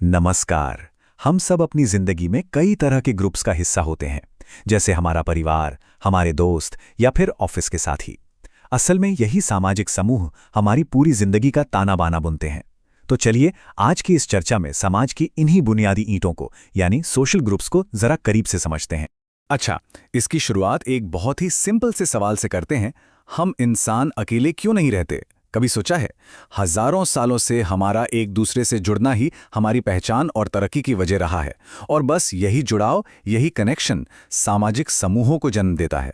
नमस्कार। हम सब अपनी जिंदगी में कई तरह के ग्रुप्स का हिस्सा होते हैं, जैसे हमारा परिवार, हमारे दोस्त या फिर ऑफिस के साथी। असल में यही सामाजिक समूह हमारी पूरी जिंदगी का ताना बाना बुनते हैं। तो चलिए आज की इस चर्चा में समाज की इन्हीं बुनियादी ईंटों को यानी सोशल ग्रुप्स को जरा करीब से समझते हैं। अच्छा, इसकी शुरुआत एक बहुत ही सिंपल से सवाल से करते हैं। हम इंसान अकेले क्यों नहीं रहते? कभी सोचा है? हजारों सालों से हमारा एक दूसरे से जुड़ना ही हमारी पहचान और तरक्की की वजह रहा है। और बस यही जुड़ाव, यही कनेक्शन सामाजिक समूहों को जन्म देता है।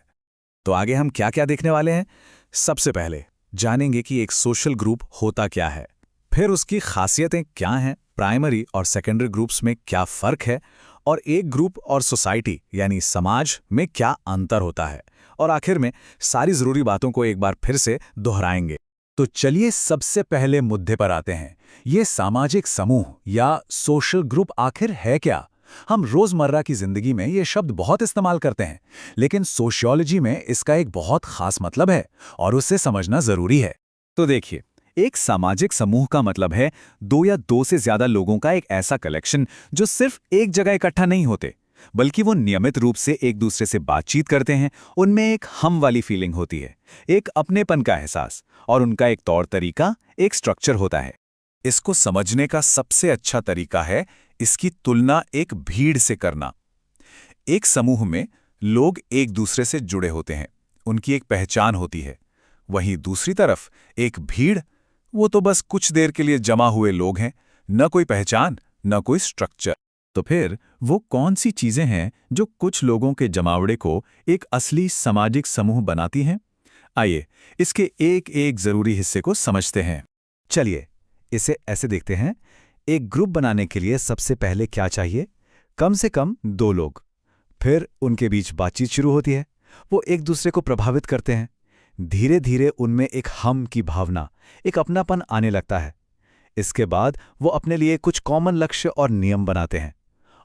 तो आगे हम क्या क्या देखने वाले हैं? सबसे पहले जानेंगे कि एक सोशल ग्रुप होता क्या है, फिर उसकी खासियतें क्या हैं, प्राइमरी और सेकेंडरी ग्रुप्स में क्या फ़र्क है, और एक ग्रुप और सोसाइटी यानी समाज में क्या अंतर होता है, और आखिर में सारी ज़रूरी बातों को एक बार फिर से दोहराएंगे। तो चलिए सबसे पहले मुद्दे पर आते हैं। ये सामाजिक समूह या सोशल ग्रुप आखिर है क्या? हम रोज़मर्रा की ज़िंदगी में ये शब्द बहुत इस्तेमाल करते हैं, लेकिन सोशियोलॉजी में इसका एक बहुत खास मतलब है और उसे समझना ज़रूरी है। तो देखिए, एक सामाजिक समूह का मतलब है दो या दो से ज़्यादा लोगों का एक ऐसा कलेक्शन जो सिर्फ एक जगह इकट्ठा नहीं होते, बल्कि वो नियमित रूप से एक दूसरे से बातचीत करते हैं। उनमें एक हम वाली फीलिंग होती है, एक अपनेपन का एहसास, और उनका एक तौर तरीका, एक स्ट्रक्चर होता है। इसको समझने का सबसे अच्छा तरीका है इसकी तुलना एक भीड़ से करना। एक समूह में लोग एक दूसरे से जुड़े होते हैं, उनकी एक पहचान होती है। वहीं दूसरी तरफ एक भीड़, वो तो बस कुछ देर के लिए जमा हुए लोग हैं, न कोई पहचान, न कोई स्ट्रक्चर। तो फिर वो कौन सी चीजें हैं जो कुछ लोगों के जमावड़े को एक असली सामाजिक समूह बनाती हैं? आइए इसके एक एक जरूरी हिस्से को समझते हैं। चलिए इसे ऐसे देखते हैं। एक ग्रुप बनाने के लिए सबसे पहले क्या चाहिए? कम से कम दो लोग। फिर उनके बीच बातचीत शुरू होती है, वो एक दूसरे को प्रभावित करते हैं। धीरे धीरे उनमें एक हम की भावना, एक अपनापन आने लगता है। इसके बाद वो अपने लिए कुछ कॉमन लक्ष्य और नियम बनाते हैं,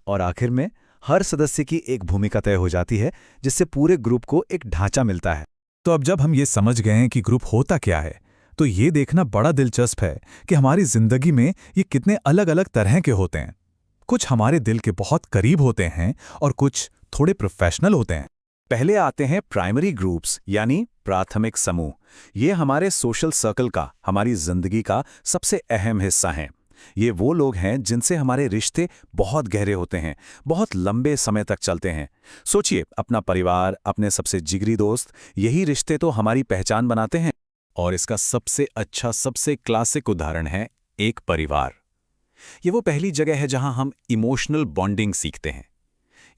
और आखिर में हर सदस्य की एक भूमिका तय हो जाती है, जिससे पूरे ग्रुप को एक ढांचा मिलता है। तो अब जब हम ये समझ गए हैं कि ग्रुप होता क्या है, तो ये देखना बड़ा दिलचस्प है कि हमारी जिंदगी में ये कितने अलग अलग तरह के होते हैं। कुछ हमारे दिल के बहुत करीब होते हैं और कुछ थोड़े प्रोफेशनल होते हैं। पहले आते हैं प्राइमरी ग्रुप्स यानी प्राथमिक समूह। ये हमारे सोशल सर्कल का, हमारी जिंदगी का सबसे अहम हिस्सा हैं। ये वो लोग हैं जिनसे हमारे रिश्ते बहुत गहरे होते हैं, बहुत लंबे समय तक चलते हैं। सोचिए, अपना परिवार, अपने सबसे जिगरी दोस्त, यही रिश्ते तो हमारी पहचान बनाते हैं। और इसका सबसे अच्छा, सबसे क्लासिक उदाहरण है एक परिवार। ये वो पहली जगह है जहां हम इमोशनल बॉन्डिंग सीखते हैं।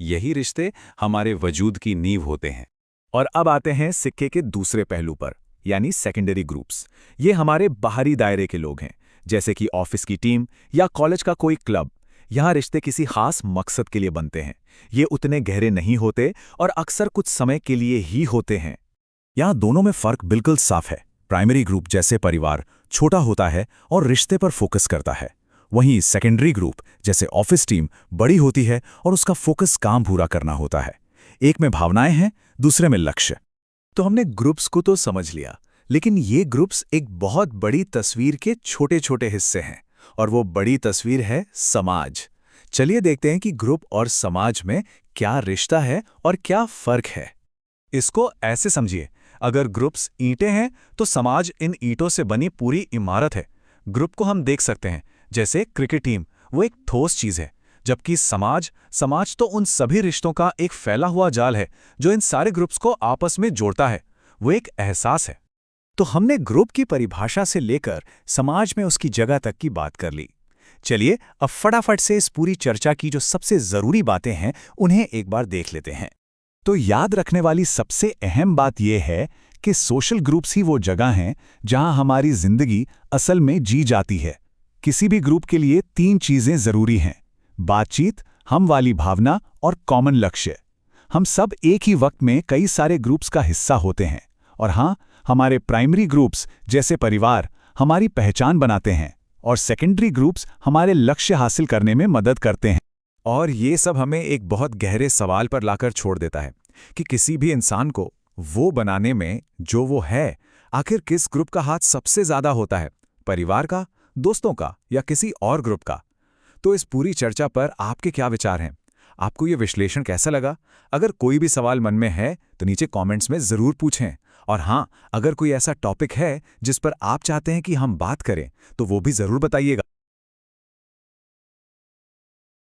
यही रिश्ते हमारे वजूद की नींव होते हैं। और अब आते हैं सिक्के के दूसरे पहलू पर, यानी सेकेंडरी ग्रुप्स। ये हमारे बाहरी दायरे के लोग हैं, जैसे कि ऑफिस की टीम या कॉलेज का कोई क्लब। यहाँ रिश्ते किसी खास मकसद के लिए बनते हैं। ये उतने गहरे नहीं होते और अक्सर कुछ समय के लिए ही होते हैं। यहाँ दोनों में फर्क बिल्कुल साफ है। प्राइमरी ग्रुप जैसे परिवार छोटा होता है और रिश्ते पर फोकस करता है। वहीं सेकेंडरी ग्रुप जैसे ऑफिस टीम बड़ी होती है और उसका फोकस काम पूरा करना होता है। एक में भावनाएं हैं, दूसरे में लक्ष्य। तो हमने ग्रुप्स को तो समझ लिया, लेकिन ये ग्रुप्स एक बहुत बड़ी तस्वीर के छोटे छोटे हिस्से हैं, और वो बड़ी तस्वीर है समाज। चलिए देखते हैं कि ग्रुप और समाज में क्या रिश्ता है और क्या फर्क है। इसको ऐसे समझिए, अगर ग्रुप्स ईंटें हैं तो समाज इन ईंटों से बनी पूरी इमारत है। ग्रुप को हम देख सकते हैं जैसे क्रिकेट टीम, वो एक ठोस चीज है, जबकि समाज समाज तो उन सभी रिश्तों का एक फैला हुआ जाल है जो इन सारे ग्रुप्स को आपस में जोड़ता है। वो एक एहसास है। तो हमने ग्रुप की परिभाषा से लेकर समाज में उसकी जगह तक की बात कर ली। चलिए अब फटाफट से इस पूरी चर्चा की जो सबसे जरूरी बातें हैं उन्हें एक बार देख लेते हैं। तो याद रखने वाली सबसे अहम बात यह है कि सोशल ग्रुप्स ही वो जगह हैं जहां हमारी जिंदगी असल में जी जाती है। किसी भी ग्रुप के लिए तीन चीजें जरूरी हैं: बातचीत, हम वाली भावना और कॉमन लक्ष्य। हम सब एक ही वक्त में कई सारे ग्रुप्स का हिस्सा होते हैं, और हाँ, हमारे प्राइमरी ग्रुप्स जैसे परिवार हमारी पहचान बनाते हैं, और सेकेंडरी ग्रुप्स हमारे लक्ष्य हासिल करने में मदद करते हैं। और ये सब हमें एक बहुत गहरे सवाल पर लाकर छोड़ देता है कि किसी भी इंसान को वो बनाने में जो वो है, आखिर किस ग्रुप का हाथ सबसे ज्यादा होता है, परिवार का, दोस्तों का, या किसी और ग्रुप का? तो इस पूरी चर्चा पर आपके क्या विचार हैं? आपको ये विश्लेषण कैसा लगा? अगर कोई भी सवाल मन में है तो नीचे कमेंट्स में ज़रूर पूछें। और हाँ, अगर कोई ऐसा टॉपिक है जिस पर आप चाहते हैं कि हम बात करें तो वो भी ज़रूर बताइएगा।